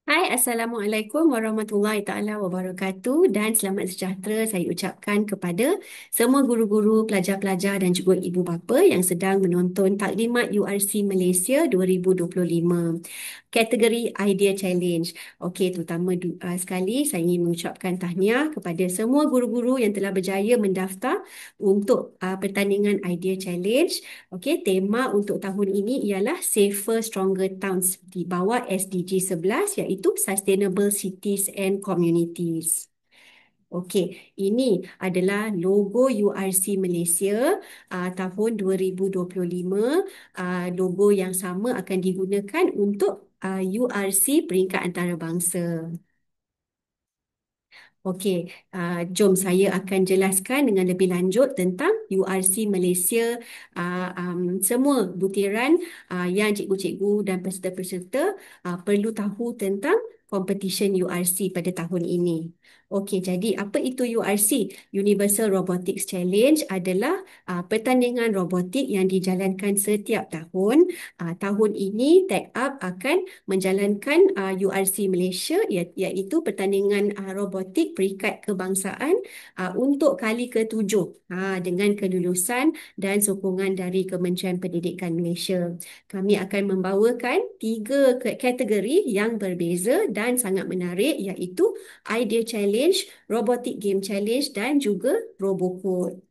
Hai, Assalamualaikum warahmatullahi taala wabarakatuh dan selamat sejahtera saya ucapkan kepada semua guru-guru, pelajar-pelajar dan juga ibu bapa yang sedang menonton Taklimat URC Malaysia 2025. Kategori Idea Challenge. Okey, terutama sekali saya ingin mengucapkan tahniah kepada semua guru-guru yang telah berjaya mendaftar untuk pertandingan Idea Challenge. Okey, tema untuk tahun ini ialah Safer Stronger Towns di bawah SDG 11 iaitu Sustainable Cities and Communities. Okey, ini adalah logo URC Malaysia tahun 2025. Logo yang sama akan digunakan untuk URC peringkat antarabangsa. Okey, jom saya akan jelaskan dengan lebih lanjut tentang URC Malaysia. Semua butiran yang cikgu-cikgu dan peserta-peserta perlu tahu tentang competition URC pada tahun ini. Okey, jadi apa itu URC? Universal Robotics Challenge adalah pertandingan robotik yang dijalankan setiap tahun. Tahun ini Tech Up akan menjalankan URC Malaysia iaitu pertandingan robotik peringkat kebangsaan untuk kali ke-7 dengan kelulusan dan sokongan dari Kementerian Pendidikan Malaysia. Kami akan membawakan tiga kategori yang berbeza dan sangat menarik iaitu Idea Challenge, Robotic Game Challenge dan juga RoboCode.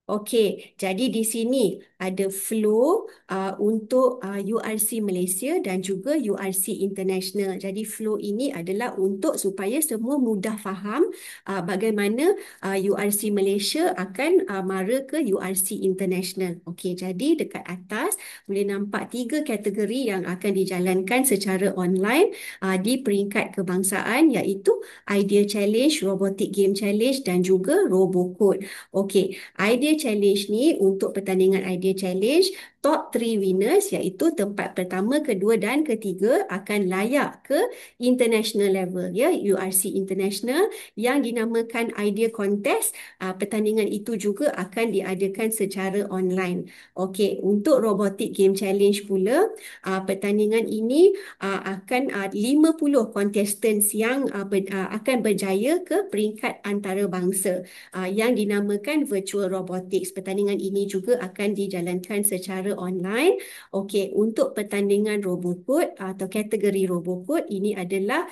Okey, jadi di sini ada flow untuk URC Malaysia dan juga URC International. Jadi flow ini adalah untuk supaya semua mudah faham bagaimana URC Malaysia akan mara ke URC International. Okey, jadi dekat atas boleh nampak tiga kategori yang akan dijalankan secara online di peringkat kebangsaan iaitu Idea Challenge, Robotic Game Challenge dan juga RoboCode. Okey, Idea Challenge ni untuk pertandingan Idea Challenge, top 3 winners iaitu tempat pertama, kedua dan ketiga akan layak ke international level ya, URC International yang dinamakan Idea Contest. Pertandingan itu juga akan diadakan secara online. Okey, untuk Robotic Game Challenge pula, pertandingan ini akan 50 contestants yang akan berjaya ke peringkat antarabangsa yang dinamakan Virtual Robotics. Pertandingan ini juga akan dijalankan secara online. Okey, untuk pertandingan RoboCode atau kategori RoboCode ini adalah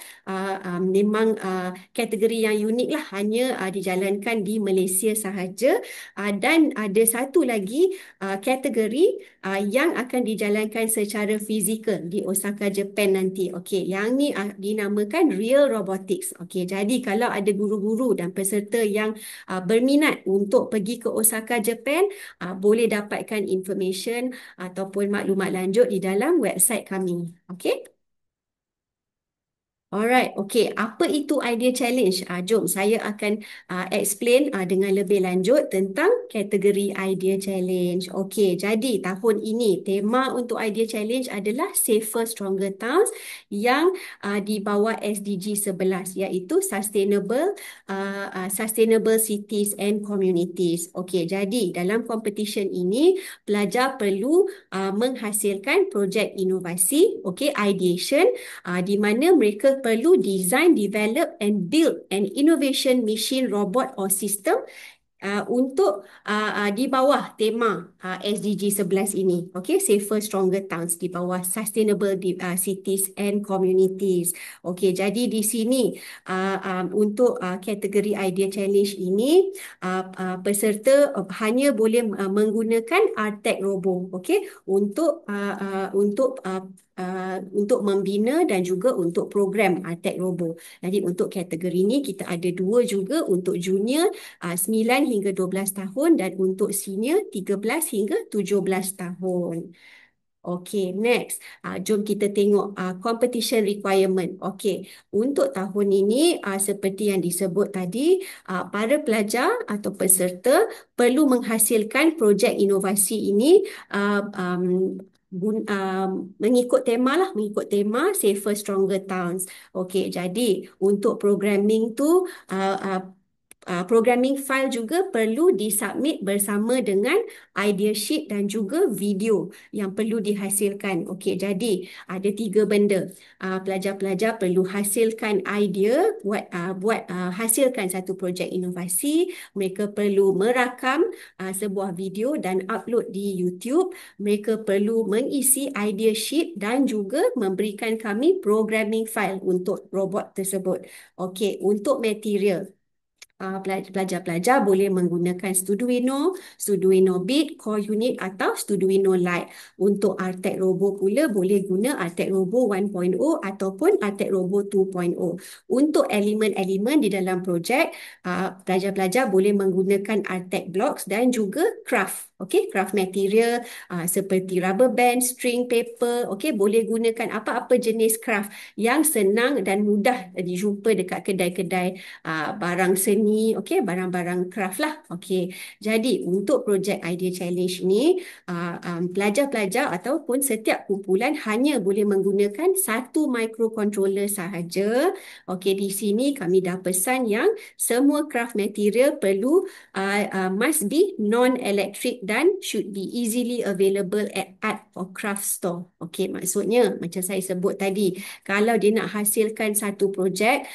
memang kategori yang unik lah, hanya dijalankan di Malaysia sahaja. Dan ada satu lagi kategori yang akan dijalankan secara fizikal di Osaka, Jepun nanti. Okey, yang ni dinamakan Real Robotics. Okey, jadi kalau ada guru-guru dan peserta yang berminat untuk pergi ke Osaka, Jepun, boleh dapatkan information ataupun maklumat lanjut di dalam website kami. Okey. Alright, okay. Apa itu Idea Challenge? Jom saya akan explain dengan lebih lanjut tentang kategori Idea Challenge. Okay, jadi tahun ini tema untuk Idea Challenge adalah Safer Stronger Towns yang di bawah SDG 11 iaitu Sustainable Cities and Communities. Okay, jadi dalam competition ini pelajar perlu menghasilkan projek inovasi, okay, ideation, di mana mereka perlu design, develop and build an innovation machine, robot or system untuk di bawah tema SDG 11 ini. Okey, Safer Stronger Towns di bawah Sustainable Cities and Communities. Okey, jadi di sini untuk kategori Idea Challenge ini peserta hanya boleh menggunakan Artec Robo, okey, untuk membina dan juga untuk program Artec Robo. Jadi untuk kategori ini kita ada dua juga, untuk junior 9 hingga 12 tahun dan untuk senior 13 hingga 17 tahun. Okey, next. Jom kita tengok competition requirement. Okey, untuk tahun ini seperti yang disebut tadi, para pelajar atau peserta perlu menghasilkan projek inovasi ini mengikut tema Safer Stronger Towns. Okey, jadi untuk programming tu Programming file juga perlu disubmit bersama dengan idea sheet dan juga video yang perlu dihasilkan. Okey, jadi ada tiga benda. Pelajar-pelajar perlu hasilkan idea, hasilkan satu projek inovasi. Mereka perlu merakam sebuah video dan upload di YouTube. Mereka perlu mengisi idea sheet dan juga memberikan kami programming file untuk robot tersebut. Okey, untuk material. Pelajar-pelajar boleh menggunakan Arduino Bit, Core Unit atau Arduino Lite. Untuk Artec Robo pula boleh guna Artec Robo 1.0 ataupun Artec Robo 2.0. Untuk elemen-elemen di dalam projek, pelajar-pelajar boleh menggunakan Artec Blocks dan juga craft. Okey, craft material seperti rubber band, string, paper. Okey, boleh gunakan apa-apa jenis craft yang senang dan mudah dijumpa dekat kedai-kedai barang seni, okey, barang-barang craft lah. Okey. Jadi untuk projek idea challenge ni, pelajar-pelajar ataupun setiap kumpulan hanya boleh menggunakan satu microcontroller sahaja. Okey, di sini kami dah pesan yang semua craft material perlu must be non-electric dan should be easily available at art or craft store. Okey, maksudnya macam saya sebut tadi, kalau dia nak hasilkan satu projek,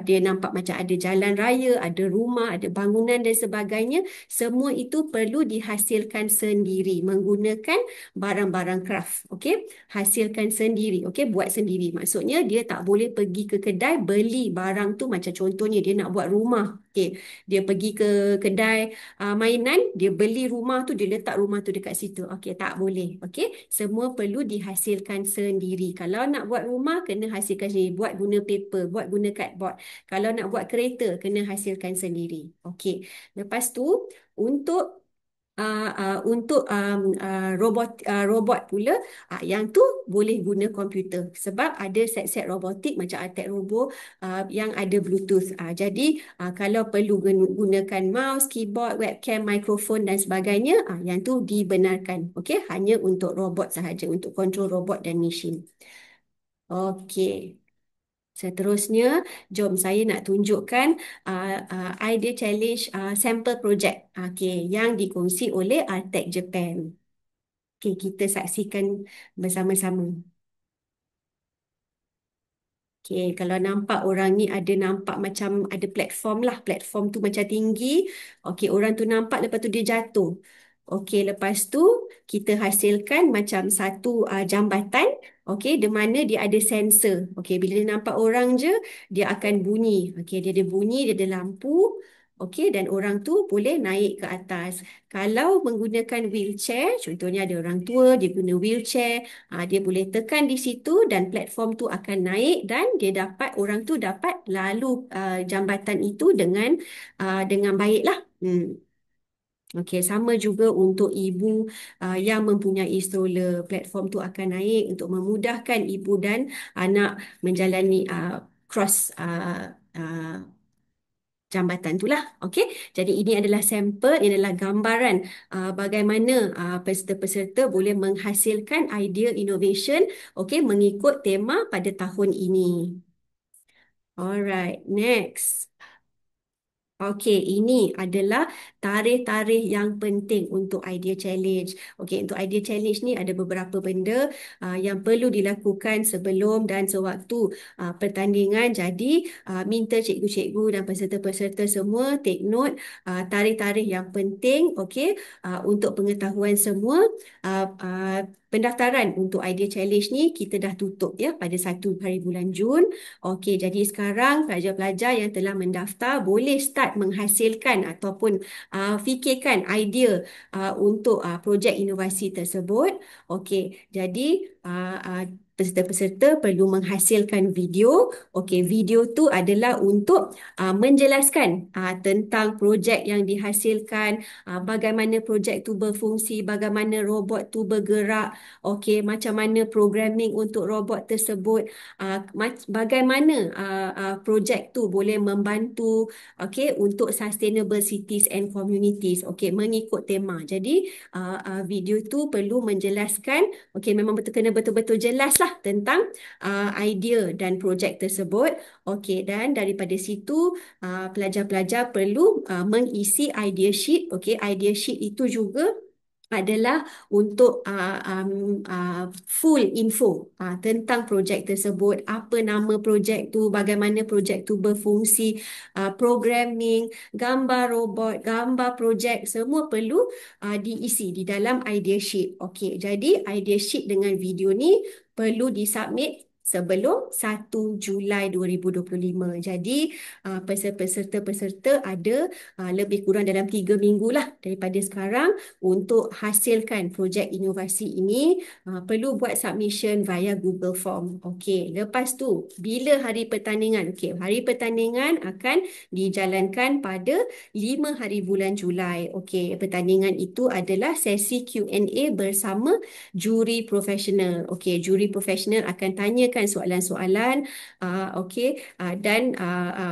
dia nampak macam ada jalan raya, ada rumah, ada bangunan dan sebagainya, semua itu perlu dihasilkan sendiri menggunakan barang-barang craft. Okey, hasilkan sendiri. Okey, buat sendiri. Maksudnya dia tak boleh pergi ke kedai beli barang tu, macam contohnya dia nak buat rumah. Okey, dia pergi ke kedai mainan, dia beli rumah tu, dia letak rumah tu dekat situ. Okey, tak boleh. Okey, semua perlu dihasilkan sendiri. Kalau nak buat rumah, kena hasilkan sendiri. Buat guna paper, buat guna cardboard. Kalau nak buat kereta, kena hasilkan sendiri. Okey, lepas tu robot pula, yang tu boleh guna komputer sebab ada set-set robotik macam Artec Robo yang ada Bluetooth. Jadi kalau perlu gunakan mouse, keyboard, webcam, mikrofon dan sebagainya, yang tu dibenarkan. Okey, hanya untuk robot sahaja, untuk kontrol robot dan mesin. Okey. Seterusnya, jom saya nak tunjukkan idea challenge sampel project yang dikongsi oleh Artec Japan. Okey, kita saksikan bersama-sama. Okey, kalau nampak orang ni ada nampak macam ada platform lah. Platform tu macam tinggi. Okey, orang tu nampak lepas tu dia jatuh. Okey, lepas tu kita hasilkan macam satu jambatan. Okey, di mana dia ada sensor. Okey, bila dia nampak orang je, dia akan bunyi. Okey, dia ada bunyi, dia ada lampu. Okey, dan orang tu boleh naik ke atas. Kalau menggunakan wheelchair, contohnya ada orang tua, dia guna wheelchair, dia boleh tekan di situ dan platform tu akan naik dan orang tu dapat lalu jambatan itu dengan baiklah. Okey, sama juga untuk ibu yang mempunyai stroller, platform tu akan naik untuk memudahkan ibu dan anak menjalani cross jambatan itulah. Okey. Jadi ini adalah sampel, ini adalah gambaran bagaimana peserta-peserta boleh menghasilkan idea innovation, okey, mengikut tema pada tahun ini. Alright, next. Okey, ini adalah tarikh-tarikh yang penting untuk idea challenge. Okey, untuk idea challenge ni ada beberapa benda yang perlu dilakukan sebelum dan sewaktu pertandingan. Jadi, minta cikgu-cikgu dan peserta-peserta semua take note tarikh-tarikh yang penting, okey, untuk pengetahuan semua. Pendaftaran untuk idea challenge ni kita dah tutup ya pada 1 hari bulan Jun. Okey, jadi sekarang pelajar-pelajar yang telah mendaftar boleh start menghasilkan ataupun fikirkan idea untuk projek inovasi tersebut. Okey, jadi peserta-peserta perlu menghasilkan video. Okey, video tu adalah untuk menjelaskan tentang projek yang dihasilkan, bagaimana projek tu berfungsi, bagaimana robot tu bergerak, okey, macam mana programming untuk robot tersebut, bagaimana projek tu boleh membantu okey untuk sustainable cities and communities, okey, mengikut tema. Jadi video tu perlu menjelaskan, okey, memang kena betul-betul jelas lah lah tentang idea dan projek tersebut. Okey, dan daripada situ pelajar-pelajar perlu mengisi idea sheet. Okey, idea sheet itu juga adalah untuk full info tentang projek tersebut, apa nama projek tu, bagaimana projek tu berfungsi, programming, gambar robot, gambar projek, semua perlu diisi di dalam idea sheet. Okey, jadi idea sheet dengan video ni perlu disubmit sebelum 1 Julai 2025. Jadi peserta-peserta ada lebih kurang dalam 3 minggu lah daripada sekarang untuk hasilkan projek inovasi ini. Perlu buat submission via Google Form. Okey, lepas tu bila hari pertandingan? Okey, hari pertandingan akan dijalankan pada 5 hari bulan Julai. Okey, pertandingan itu adalah sesi Q&A bersama juri profesional. Okey, juri profesional akan tanyakan soalan-soalan. Okey, dan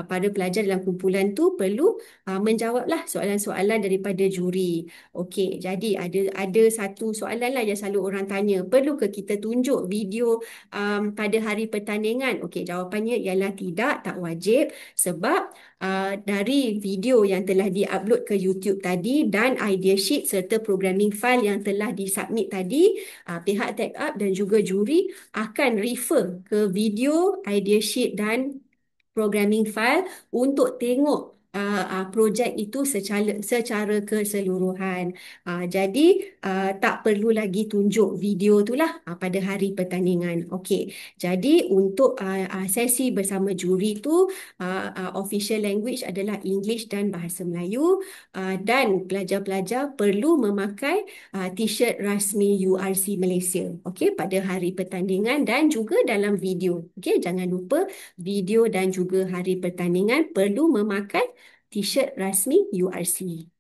para pelajar dalam kumpulan tu perlu menjawablah soalan-soalan daripada juri. Okey, jadi ada satu soalan lah yang selalu orang tanya, perlu ke kita tunjuk video pada hari pertandingan? Okey, jawapannya ialah tidak, tak wajib, sebab dari video yang telah diupload ke YouTube tadi dan idea sheet serta programming file yang telah disubmit tadi, pihak Tech Up dan juga juri akan refer ke video, idea sheet dan programming file untuk tengok projek itu secara keseluruhan. Jadi tak perlu lagi tunjuk video tu lah pada hari pertandingan. Okey. Jadi untuk sesi bersama juri tu official language adalah English dan bahasa Melayu, dan pelajar-pelajar perlu memakai t-shirt rasmi URC Malaysia. Okey, pada hari pertandingan dan juga dalam video. Okey, jangan lupa video dan juga hari pertandingan perlu memakai t-shirt rasmi URC.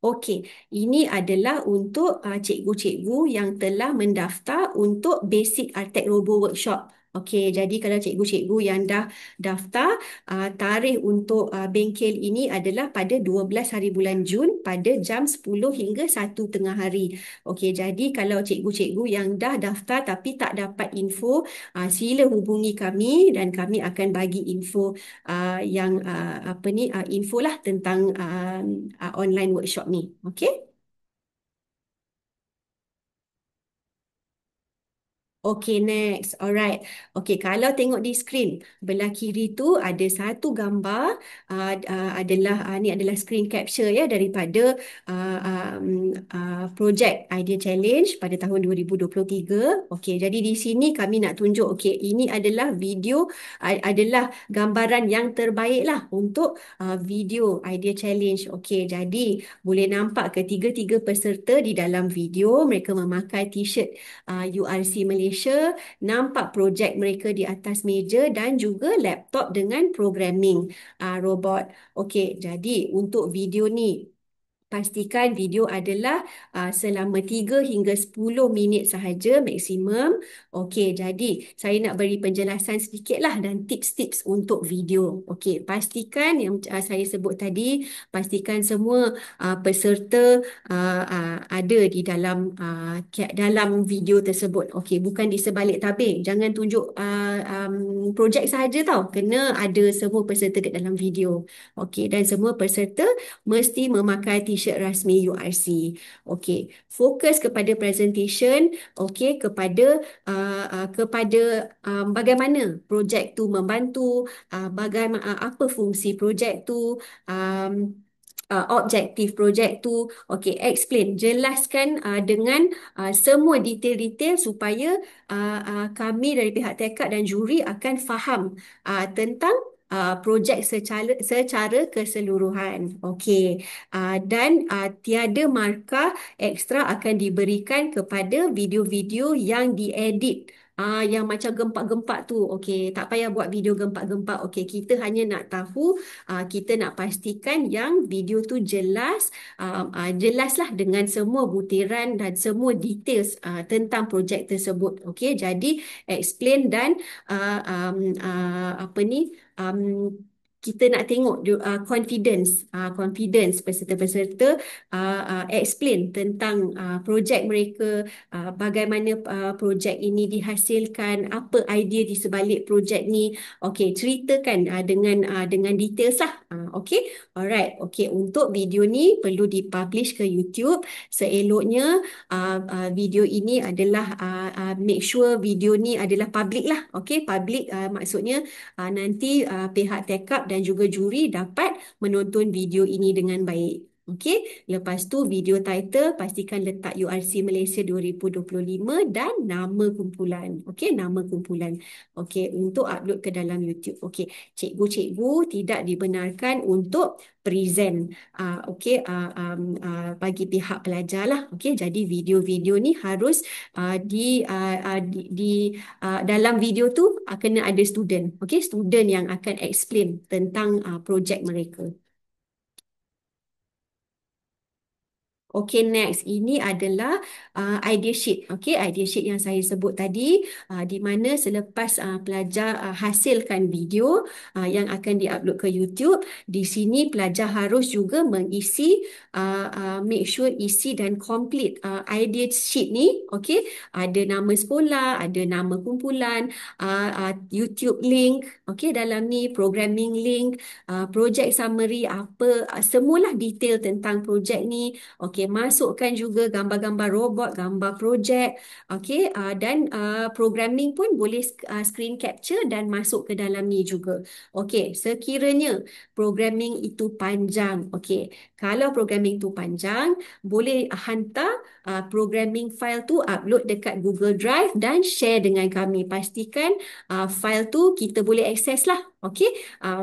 Okey, ini adalah untuk cikgu-cikgu yang telah mendaftar untuk Basic Artek Robo Workshop. Okey, jadi kalau cikgu-cikgu yang dah daftar, tarikh untuk bengkel ini adalah pada 12 hari bulan Jun pada jam 10 hingga 1 tengah hari. Okey, jadi kalau cikgu-cikgu yang dah daftar tapi tak dapat info, sila hubungi kami dan kami akan bagi info yang info lah tentang online workshop ni. Okey? Okay, next. Alright. Okay, kalau tengok di skrin, belah kiri tu ada satu gambar, ni adalah screen capture ya daripada projek Idea Challenge pada tahun 2023. Okay, jadi di sini kami nak tunjuk, okay, ini adalah video, adalah gambaran yang terbaik lah untuk video Idea Challenge. Okay, jadi boleh nampak ketiga-tiga peserta di dalam video, mereka memakai t-shirt URC Malaysia, nampak projek mereka di atas meja dan juga laptop dengan programming robot. Okey, jadi untuk video ni, pastikan video adalah selama 3 hingga 10 minit sahaja maksimum. Okey, jadi saya nak beri penjelasan sedikit lah dan tips-tips untuk video. Okey, pastikan yang saya sebut tadi, pastikan semua peserta ada di dalam video tersebut. Okey, bukan di sebalik tabir. Jangan tunjuk projek sahaja tau. Kena ada semua peserta kat dalam video. Okey, dan semua peserta mesti memakai t-shirt rasmi URC. Okey, fokus kepada presentation, okey, kepada bagaimana projek tu membantu, bagaimana apa fungsi projek tu, objektif projek tu. Okey, explain, jelaskan dengan semua detail-detail supaya kami dari pihak tekad dan juri akan faham tentang projek secara keseluruhan. Okey, dan tiada markah ekstra akan diberikan kepada video-video yang diedit. Yang macam gempak-gempak tu, okey, tak payah buat video gempak-gempak. Okey, kita hanya nak tahu, kita nak pastikan yang video tu jelaslah dengan semua butiran dan semua details tentang projek tersebut. Okey, jadi explain dan apa ni kita nak tengok confidence peserta-peserta explain tentang projek mereka, bagaimana projek ini dihasilkan, apa idea di sebalik projek ni. Okey, ceritakan dengan details lah. Okey, alright. Okey, untuk video ni perlu dipublish ke YouTube. Seeloknya video ini adalah make sure video ni adalah public lah. Okey, public maksudnya nanti pihak tekap dan juga juri dapat menonton video ini dengan baik. Okey, lepas tu video title pastikan letak URC Malaysia 2025 dan nama kumpulan. Okey, nama kumpulan. Okey, untuk upload ke dalam YouTube. Okey, cikgu-cikgu tidak dibenarkan untuk present. Okey, bagi pihak pelajar lah. Okey, jadi video-video ni harus dalam video tu kena ada student. Okey, student yang akan explain tentang projek mereka. Okey, next. Ini adalah idea sheet. Okey, idea sheet yang saya sebut tadi, di mana selepas pelajar hasilkan video yang akan diupload ke YouTube, di sini pelajar harus juga mengisi, make sure isi dan complete idea sheet ni. Okey, ada nama sekolah, ada nama kumpulan, YouTube link, okey, dalam ni programming link, project summary, apa, semualah detail tentang projek ni. Okey, masukkan juga gambar-gambar robot, gambar projek. Okey, dan programming pun boleh screen capture dan masuk ke dalam ni juga. Okey, sekiranya programming itu panjang. Okey, kalau programming itu panjang, boleh hantar programming file tu, upload dekat Google Drive dan share dengan kami. Pastikan file tu kita boleh akses lah. Okey,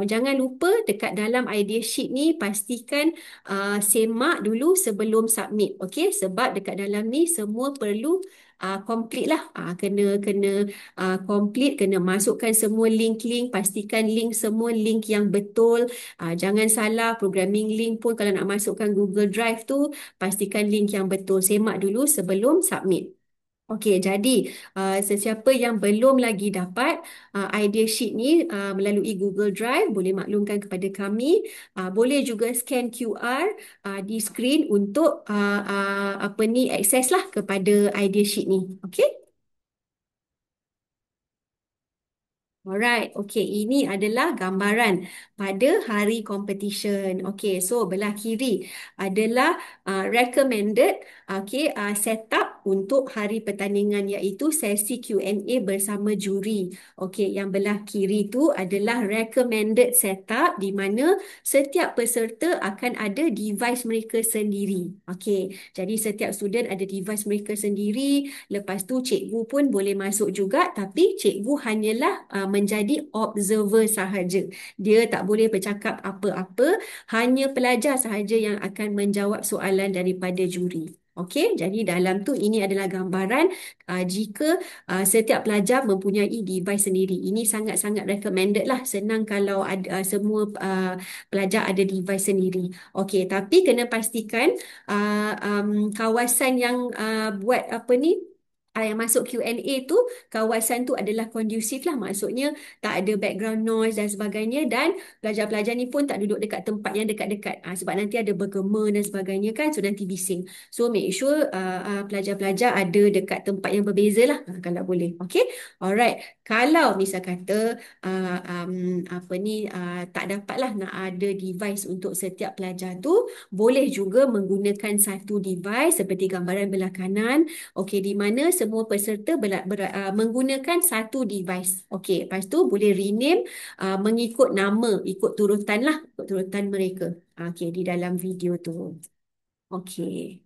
jangan lupa dekat dalam idea sheet ni pastikan semak dulu sebelum submit. Okey, sebab dekat dalam ni semua perlu complete lah. Kena kena complete, kena masukkan semua link-link, pastikan link semua link yang betul. Jangan salah programming link pun kalau nak masukkan Google Drive tu, pastikan link yang betul. Semak dulu sebelum submit. Okey, jadi sesiapa yang belum lagi dapat idea sheet ni melalui Google Drive, boleh maklumkan kepada kami. Boleh juga scan QR di skrin untuk apa ni, akses lah kepada idea sheet ni. Okey. Alright, okay, ini adalah gambaran pada hari competition. Okay, so belah kiri adalah recommended, okay, setup untuk hari pertandingan, iaitu sesi Q&A bersama juri. Okay, yang belah kiri tu adalah recommended setup di mana setiap peserta akan ada device mereka sendiri. Okay, jadi setiap student ada device mereka sendiri. Lepas tu cikgu pun boleh masuk juga, tapi cikgu hanyalah menjadi observer sahaja. Dia tak boleh bercakap apa-apa, hanya pelajar sahaja yang akan menjawab soalan daripada juri. Okey, jadi dalam tu ini adalah gambaran jika setiap pelajar mempunyai device sendiri. Ini sangat-sangat recommended lah. Senang kalau ada, semua pelajar ada device sendiri. Okey, tapi kena pastikan kawasan yang buat apa ni, yang masuk Q&A tu, kawasan tu adalah kondusif lah, maksudnya tak ada background noise dan sebagainya, dan pelajar-pelajar ni pun tak duduk dekat tempat yang dekat-dekat, sebab nanti ada bergema dan sebagainya kan, so nanti bising. So make sure pelajar-pelajar ada dekat tempat yang berbeza lah, kalau boleh. Okay, alright. Kalau misal kata apa ni, tak dapat lah nak ada device untuk setiap pelajar tu, boleh juga menggunakan satu device seperti gambaran belah kanan. Okey, di mana semua peserta menggunakan satu device. Okey, lepas tu boleh rename mengikut nama, ikut turutan lah, ikut turutan mereka. Okey, di dalam video tu. Okey.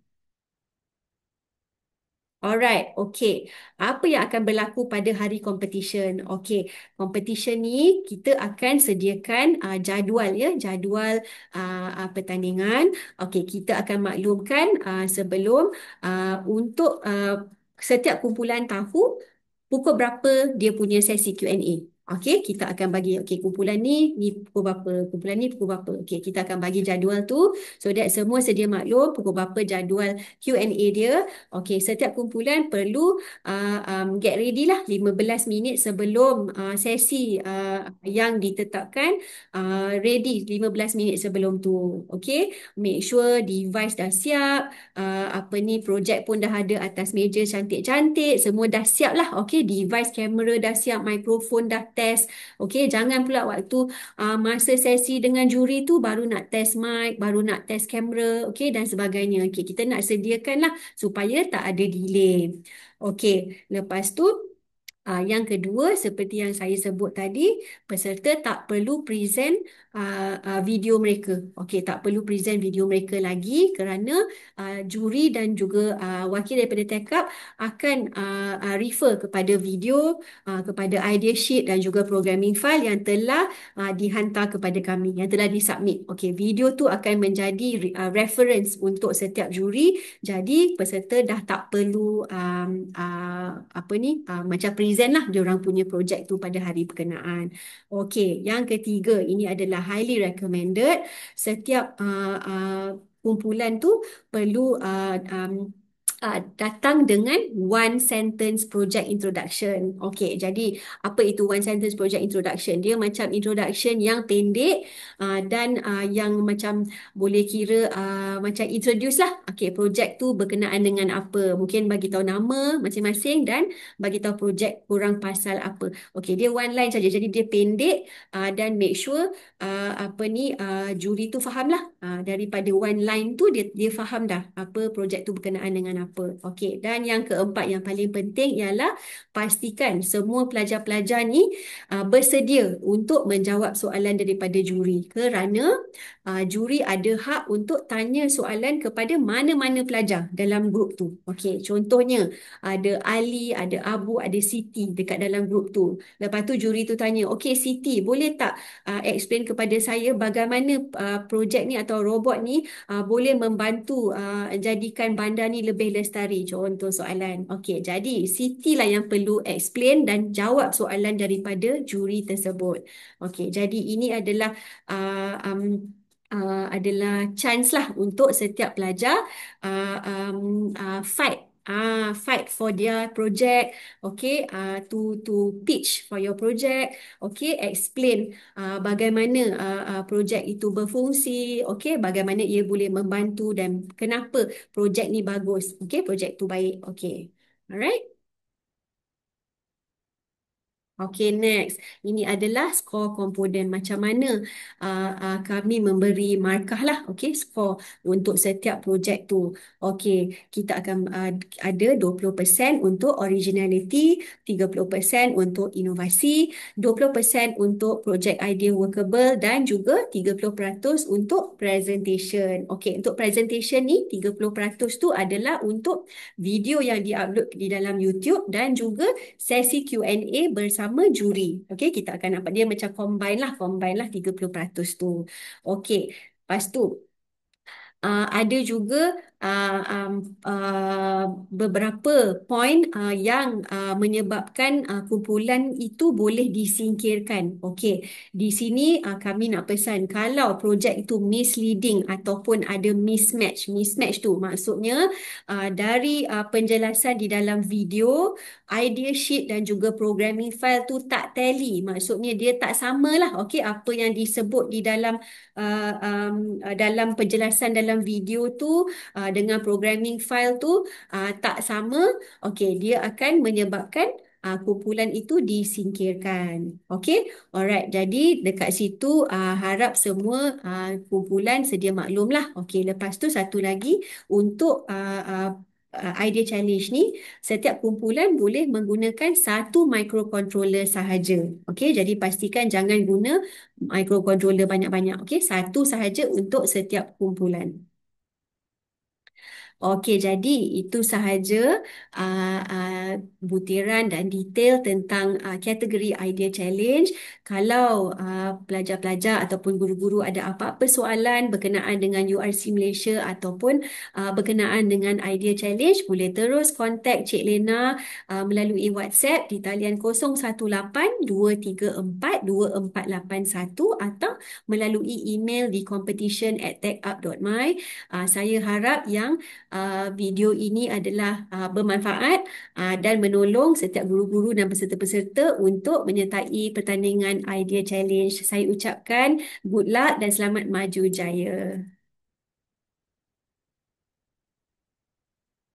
Alright, okay. Apa yang akan berlaku pada hari competition? Okay, competition ni kita akan sediakan jadual, jadual pertandingan. Okay, kita akan maklumkan sebelum untuk setiap kumpulan tahu pukul berapa dia punya sesi Q&A. Okey, kita akan bagi, okey, kumpulan ni pukul berapa, kumpulan ni pukul berapa. Okey, kita akan bagi jadual tu so that semua sedia maklum pukul berapa jadual Q&A dia. Okey, setiap kumpulan perlu get ready lah 15 minit sebelum sesi yang ditetapkan, ready 15 minit sebelum tu. Okey, make sure device dah siap, apa ni, projek pun dah ada atas meja cantik-cantik, semua dah siap lah. Okey, device kamera dah siap, mikrofon dah test. Okey, jangan pula waktu masa sesi dengan juri tu baru nak test mic, baru nak test kamera, okey, dan sebagainya. Okey, kita nak sediakan lah supaya tak ada delay. Okey, lepas tu yang kedua, seperti yang saya sebut tadi, peserta tak perlu present video mereka. Okey, tak perlu present video mereka lagi kerana juri dan juga wakil daripada TechUp akan refer kepada video, kepada idea sheet dan juga programming file yang telah dihantar kepada kami, yang telah disubmit. Okey, video tu akan menjadi reference untuk setiap juri. Jadi peserta dah tak perlu apa ni, macam present lah dia orang punya projek tu pada hari berkenaan. Okey, yang ketiga, ini adalah highly recommended. Setiap kumpulan tu perlu datang dengan one sentence project introduction. Okey, jadi apa itu one sentence project introduction? Dia macam introduction yang pendek dan yang macam boleh kira macam introduce lah. Okey, projek tu berkenaan dengan apa? Mungkin bagi tahu nama masing-masing dan bagi tahu projek kurang pasal apa. Okey, dia one line saja. Jadi dia pendek dan make sure apa ni, juri tu faham lah. Daripada one line tu dia faham dah apa projek tu berkenaan dengan apa. Okey, dan yang keempat yang paling penting ialah pastikan semua pelajar-pelajar ni bersedia untuk menjawab soalan daripada juri, kerana juri ada hak untuk tanya soalan kepada mana-mana pelajar dalam grup tu. Okey, contohnya ada Ali, ada Abu, ada Siti dekat dalam grup tu. Lepas tu juri tu tanya, okey Siti, boleh tak explain kepada saya bagaimana projek ni atau robot ni boleh membantu jadikan bandar ni lebih lestari, contoh soalan. Okey, jadi Siti lah yang perlu explain dan jawab soalan daripada juri tersebut. Okey, jadi ini adalah adalah chance lah untuk setiap pelajar fight for their project. Okay, to pitch for your project. Okay, explain bagaimana projek itu berfungsi. Okay, bagaimana ia boleh membantu dan kenapa projek ni bagus. Okay, projek tu baik. Okay, alright. Okey, next. Ini adalah skor komponen. Macam mana kami memberi markah lah, okey, skor untuk setiap projek tu. Okey, kita akan ada 20% untuk originality, 30% untuk inovasi, 20% untuk projek idea workable dan juga 30% untuk presentation. Okey, untuk presentation ni 30% tu adalah untuk video yang diupload di dalam YouTube dan juga sesi Q&A bersama juri. Okey, kita akan nampak dia macam combine lah 30% tu. Okey, lepas tu ada juga beberapa poin yang menyebabkan kumpulan itu boleh disingkirkan. Okey, di sini kami nak pesan kalau projek itu misleading ataupun ada mismatch. Mismatch tu maksudnya dari penjelasan di dalam video, idea sheet dan juga programming file tu tak tally. Maksudnya dia tak samalah. Okey, apa yang disebut di dalam dalam penjelasan dalam video tu dengan programming file tu tak sama. Okey, dia akan menyebabkan kumpulan itu disingkirkan. Okey, alright. Jadi dekat situ harap semua kumpulan sedia maklum lah. Okey, lepas tu satu lagi untuk idea challenge ni, setiap kumpulan boleh menggunakan satu microcontroller sahaja. Okey, jadi pastikan jangan guna microcontroller banyak-banyak. Okey, satu sahaja untuk setiap kumpulan. Okey, jadi itu sahaja butiran dan detail tentang kategori idea challenge. Kalau pelajar-pelajar ataupun guru-guru ada apa-apa soalan berkenaan dengan URC Malaysia ataupun berkenaan dengan idea challenge, boleh terus kontak Cik Lena melalui WhatsApp di talian 018-234-2481 atau melalui email di competition@techup.my. Saya harap yang video ini adalah bermanfaat dan menolong setiap guru-guru dan peserta-peserta untuk menyertai pertandingan Idea Challenge. Saya ucapkan good luck dan selamat maju jaya.